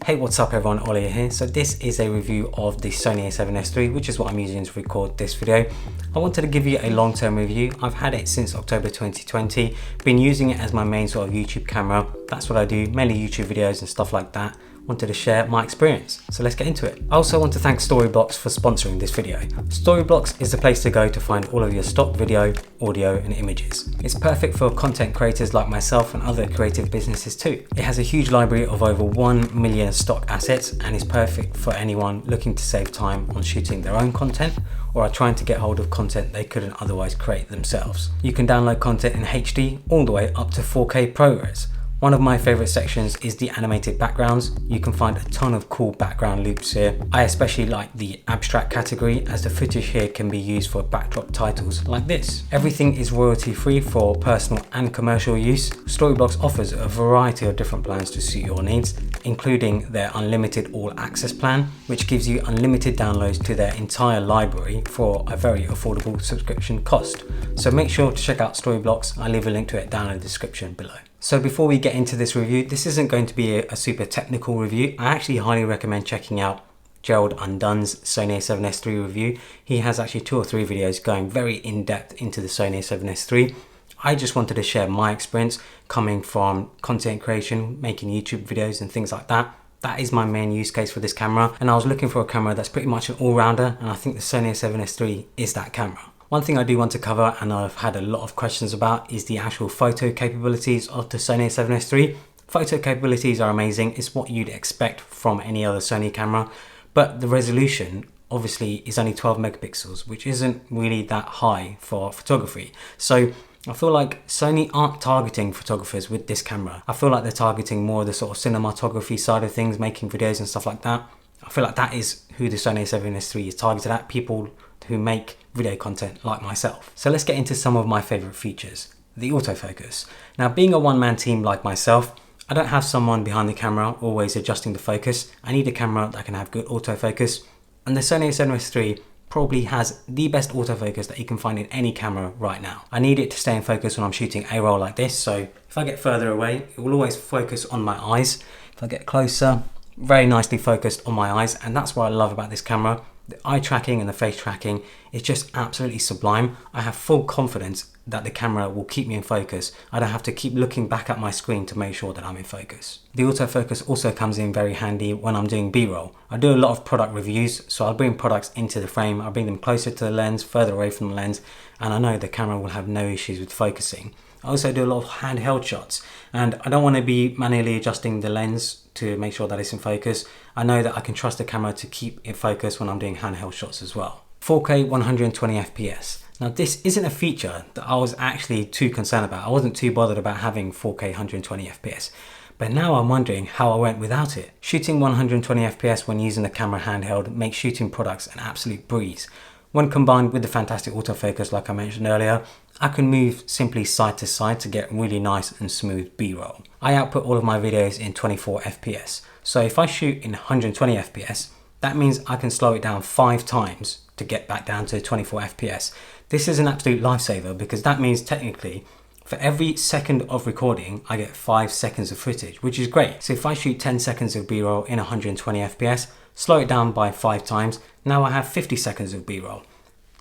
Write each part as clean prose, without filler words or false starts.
Hey, what's up everyone, Ollie here. So this is a review of the Sony A7S III, which is what I'm using to record this video. I wanted to give you a long-term review. I've had it since October 2020, been using it as my main sort of YouTube camera. That's what I do, mainly YouTube videos and stuff like that. Wanted to share my experience, so let's get into it. I also want to thank Storyblocks for sponsoring this video. Storyblocks is the place to go to find all of your stock video, audio and images. It's perfect for content creators like myself and other creative businesses too. It has a huge library of over 1 million stock assets and is perfect for anyone looking to save time on shooting their own content or are trying to get hold of content they couldn't otherwise create themselves. You can download content in HD all the way up to 4K ProRes. One of my favorite sections is the animated backgrounds. You can find a ton of cool background loops here. I especially like the abstract category as the footage here can be used for backdrop titles like this. Everything is royalty free for personal and commercial use. Storyblocks offers a variety of different plans to suit your needs, including their unlimited all access plan, which gives you unlimited downloads to their entire library for a very affordable subscription cost. So make sure to check out Storyblocks. I'll leave a link to it down in the description below. So before we get into this review, this isn't going to be a super technical review. I actually highly recommend checking out Gerald Undun's Sony A7S III review. He has actually 2 or 3 videos going very in depth into the Sony A7S III. I just wanted to share my experience coming from content creation, making YouTube videos and things like that. That is my main use case for this camera, and I was looking for a camera that's pretty much an all-rounder, and I think the Sony A7S III is that camera. One thing I do want to cover, and I've had a lot of questions about, is the actual photo capabilities of the Sony A7S III. Photo capabilities are amazing. It's what you'd expect from any other Sony camera, but the resolution obviously is only 12 megapixels, which isn't really that high for photography. So I feel like Sony aren't targeting photographers with this camera. I feel like they're targeting more of the sort of cinematography side of things, making videos and stuff like that. I feel like that is who the Sony A7S III is targeted at, people who make video content like myself. So let's get into some of my favorite features. The autofocus. Now, being a one-man team like myself, I don't have someone behind the camera always adjusting the focus. I need a camera that can have good autofocus, and the Sony A7S III probably has the best autofocus that you can find in any camera right now. I need it to stay in focus when I'm shooting A-roll like this, so if I get further away, it will always focus on my eyes. If I get closer, very nicely focused on my eyes, and that's what I love about this camera. The eye tracking and the face tracking is just absolutely sublime. I have full confidence that the camera will keep me in focus. I don't have to keep looking back at my screen to make sure that I'm in focus. The autofocus also comes in very handy when I'm doing B-roll. I do a lot of product reviews, so I'll bring products into the frame. I'll bring them closer to the lens, further away from the lens, and I know the camera will have no issues with focusing. I also do a lot of handheld shots, and I don't want to be manually adjusting the lens to make sure that it's in focus. I know that I can trust the camera to keep it focused when I'm doing handheld shots as well. 4K 120 FPS. Now, this isn't a feature that I was actually too concerned about. I wasn't too bothered about having 4K 120 FPS. But now I'm wondering how I went without it. Shooting 120 FPS when using the camera handheld makes shooting products an absolute breeze. When combined with the fantastic autofocus like I mentioned earlier, I can move simply side to side to get really nice and smooth B-roll. I output all of my videos in 24 FPS. So if I shoot in 120 FPS, that means I can slow it down 5 times to get back down to 24 FPS. This is an absolute lifesaver because that means technically for every second of recording, I get 5 seconds of footage, which is great. So if I shoot 10 seconds of B-roll in 120 FPS, slow it down by 5 times, now I have 50 seconds of B-roll.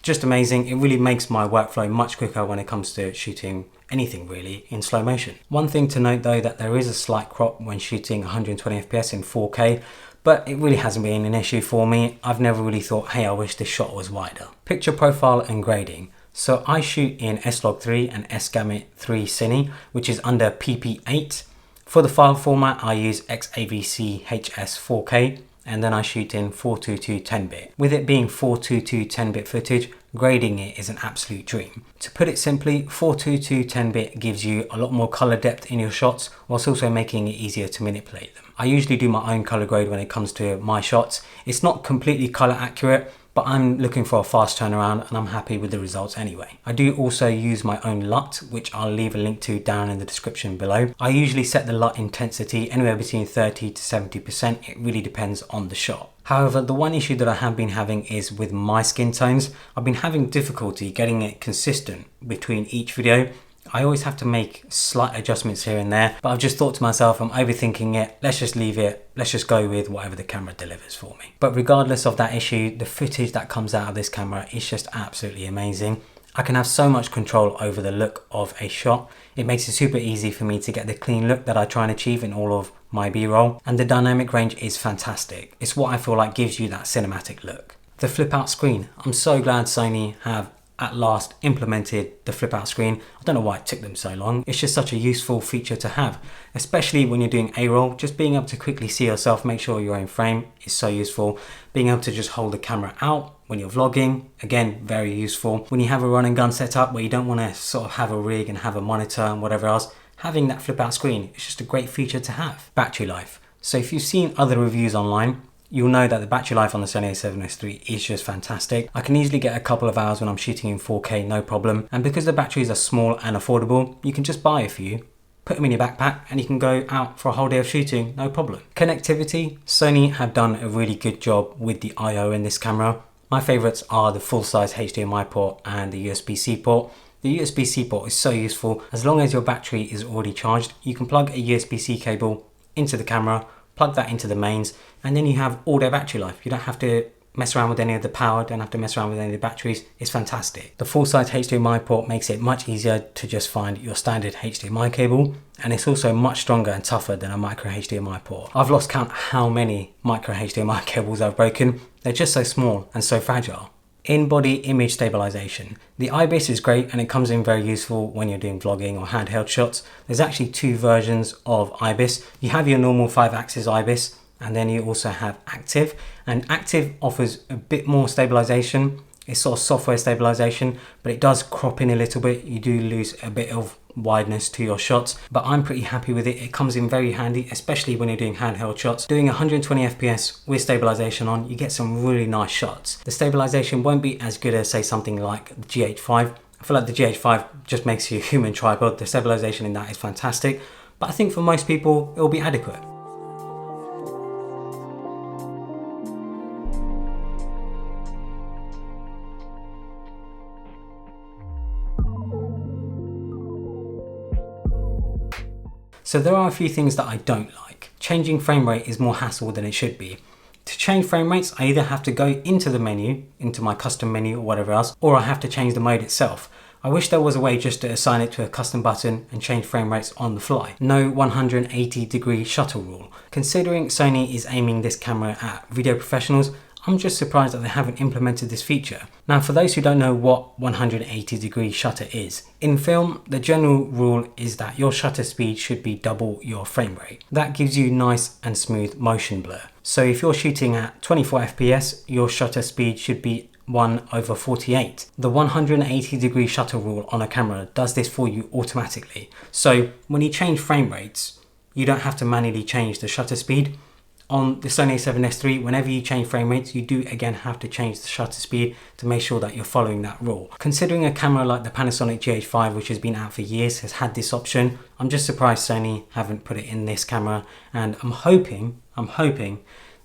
Just amazing. It really makes my workflow much quicker when it comes to shooting anything really in slow motion. One thing to note though, that there is a slight crop when shooting 120 FPS in 4K, but it really hasn't been an issue for me. I've never really thought, hey, I wish this shot was wider. Picture profile and grading. So I shoot in S-Log3 and S-Gamut 3 Cine, which is under PP8. For the file format, I use XAVC HS 4K, and then I shoot in 422 10-bit. With it being 422 10-bit footage, grading it is an absolute dream. To put it simply, 422 10-bit gives you a lot more color depth in your shots, whilst also making it easier to manipulate them. I usually do my own color grade when it comes to my shots. It's not completely color accurate, but I'm looking for a fast turnaround and I'm happy with the results anyway. I do also use my own LUT, which I'll leave a link to down in the description below. I usually set the LUT intensity anywhere between 30 to 70%. It really depends on the shot. However, the one issue that I have been having is with my skin tones. I've been having difficulty getting it consistent between each video. I always have to make slight adjustments here and there, but I've just thought to myself, I'm overthinking it, let's just leave it, let's just go with whatever the camera delivers for me. But regardless of that issue, the footage that comes out of this camera is just absolutely amazing. I can have so much control over the look of a shot. It makes it super easy for me to get the clean look that I try and achieve in all of my B-roll, and the dynamic range is fantastic. It's what I feel like gives you that cinematic look. The flip out screen. I'm so glad Sony have at last implemented the flip out screen. I don't know why it took them so long. It's just such a useful feature to have, especially when you're doing A-roll. Just being able to quickly see yourself, make sure you're in frame is so useful. Being able to just hold the camera out when you're vlogging, again, very useful. When you have a run and gun setup where you don't want to sort of have a rig and have a monitor and whatever else, having that flip out screen is just a great feature to have. Battery life. So if you've seen other reviews online, you'll know that the battery life on the Sony A7S III is just fantastic. I can easily get a couple of hours when I'm shooting in 4K, no problem. And because the batteries are small and affordable, you can just buy a few, put them in your backpack, and you can go out for a whole day of shooting, no problem. Connectivity, Sony have done a really good job with the I/O in this camera. My favorites are the full-size HDMI port and the USB-C port. The USB-C port is so useful. As long as your battery is already charged, you can plug a USB-C cable into the camera, plug that into the mains, and then you have all day battery life. You don't have to mess around with any of the power, don't have to mess around with any of the batteries. It's fantastic. The full-size HDMI port makes it much easier to just find your standard HDMI cable, and it's also much stronger and tougher than a micro HDMI port. I've lost count how many micro HDMI cables I've broken. They're just so small and so fragile. In-body image stabilization. The IBIS is great and it comes in very useful when you're doing vlogging or handheld shots. There's actually two versions of IBIS. You have your normal 5-axis IBIS, and then you also have active, and active offers a bit more stabilization. It's sort of software stabilization, but it does crop in a little bit. You do lose a bit of wideness to your shots, but I'm pretty happy with it. It comes in very handy, especially when you're doing handheld shots. Doing 120 FPS with stabilization on, you get some really nice shots. The stabilization won't be as good as, say, something like the GH5. I feel like the GH5 just makes you a human tripod. The stabilization in that is fantastic, but I think for most people, it will be adequate. So there are a few things that I don't like. Changing frame rate is more hassle than it should be. To change frame rates, I either have to go into the menu, into my custom menu or whatever else, or I have to change the mode itself. I wish there was a way just to assign it to a custom button and change frame rates on the fly. No 180-degree shutter rule. Considering Sony is aiming this camera at video professionals, I'm just surprised that they haven't implemented this feature. Now, for those who don't know what 180-degree shutter is, in film, the general rule is that your shutter speed should be double your frame rate. That gives you nice and smooth motion blur. So if you're shooting at 24 FPS, your shutter speed should be 1/48. The 180-degree shutter rule on a camera does this for you automatically. So when you change frame rates, you don't have to manually change the shutter speed. On the Sony A7S III, whenever you change frame rates, you do again have to change the shutter speed to make sure that you're following that rule. Considering a camera like the Panasonic GH5, which has been out for years, has had this option, I'm just surprised Sony haven't put it in this camera, and I'm hoping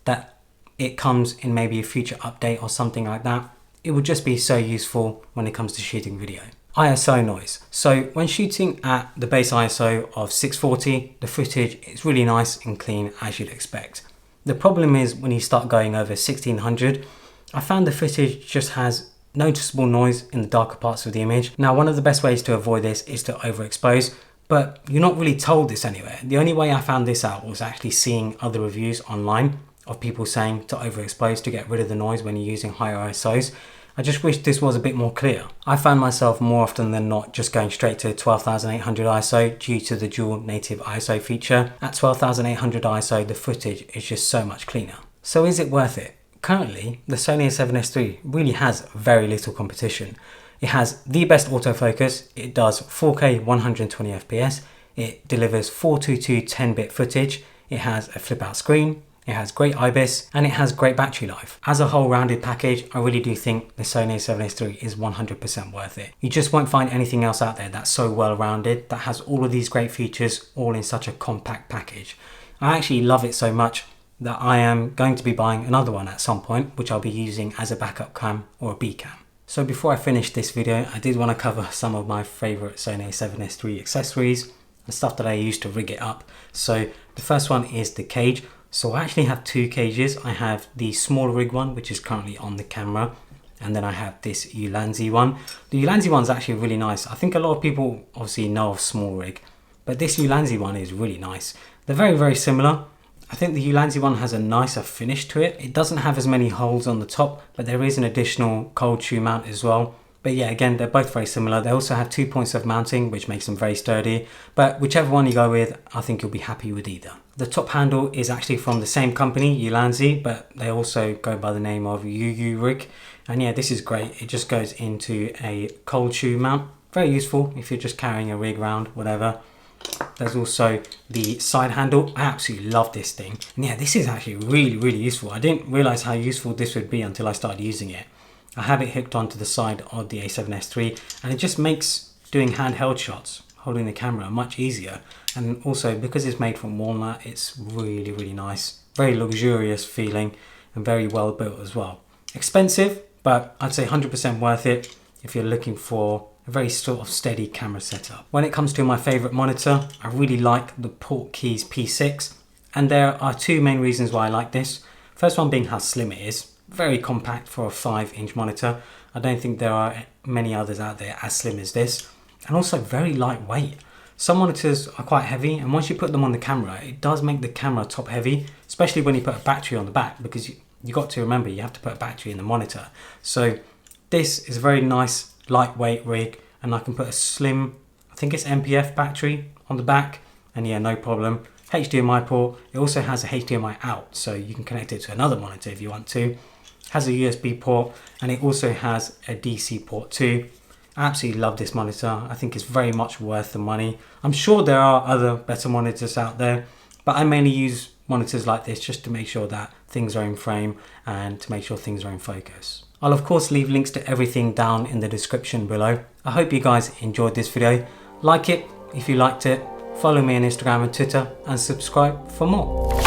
that it comes in maybe a future update or something like that. It would just be so useful when it comes to shooting video. ISO noise. So when shooting at the base ISO of 640, the footage is really nice and clean as you'd expect. The problem is when you start going over 1600, I found the footage just has noticeable noise in the darker parts of the image. Now, one of the best ways to avoid this is to overexpose, but you're not really told this anywhere. The only way I found this out was actually seeing other reviews online of people saying to overexpose to get rid of the noise when you're using higher ISOs. I just wish this was a bit more clear. I found myself more often than not just going straight to 12,800 ISO due to the dual native ISO feature. At 12,800 ISO, the footage is just so much cleaner. So is it worth it? Currently, the Sony A7S III really has very little competition. It has the best autofocus, it does 4K 120 FPS, it delivers 422 10-bit footage, it has a flip out screen, it has great IBIS, and it has great battery life. As a whole rounded package, I really do think the Sony A7S III is 100% worth it. You just won't find anything else out there that's so well rounded, that has all of these great features all in such a compact package. I actually love it so much that I am going to be buying another one at some point, which I'll be using as a backup cam or a B cam. So before I finish this video, I did want to cover some of my favorite Sony A7S III accessories and stuff that I use to rig it up. So the first one is the cage. So I actually have two cages. I have the small rig one, which is currently on the camera, and then I have this Ulanzi one. The Ulanzi one's actually really nice. I think a lot of people obviously know of small rig, but this Ulanzi one is really nice. They're very, very similar. I think the Ulanzi one has a nicer finish to it. It doesn't have as many holes on the top, but there is an additional cold shoe mount as well. But yeah, again, they're both very similar. They also have 2 points of mounting, which makes them very sturdy. But whichever one you go with, I think you'll be happy with either. The top handle is actually from the same company, Ulanzi, but they also go by the name of UU Rig. And yeah, this is great. It just goes into a cold shoe mount. Very useful if you're just carrying a rig around, whatever. There's also the side handle. I absolutely love this thing. And yeah, this is actually really, really useful. I didn't realize how useful this would be until I started using it. I have it hooked onto the side of the A7S III, and it just makes doing handheld shots, holding the camera, much easier. And also, because it's made from walnut, it's really, really nice. Very luxurious feeling and very well built as well. Expensive, but I'd say 100% worth it if you're looking for a very sort of steady camera setup. When it comes to my favorite monitor, I really like the Portkeys P6, and there are two main reasons why I like this. First one being how slim it is. Very compact for a 5-inch monitor. I don't think there are many others out there as slim as this, and also very lightweight. Some monitors are quite heavy, and once you put them on the camera, it does make the camera top heavy, especially when you put a battery on the back, because you got to remember you have to put a battery in the monitor. So this is a very nice lightweight rig, and I can put a slim, I think it's MPF battery on the back, and yeah, no problem. HDMI port. It also has a HDMI out, so you can connect it to another monitor if you want to. Has a USB port, and it also has a DC port too. I absolutely love this monitor. I think it's very much worth the money. I'm sure there are other better monitors out there, but I mainly use monitors like this just to make sure that things are in frame and to make sure things are in focus. I'll of course leave links to everything down in the description below. I hope you guys enjoyed this video. Like it if you liked it, follow me on Instagram and Twitter, and subscribe for more.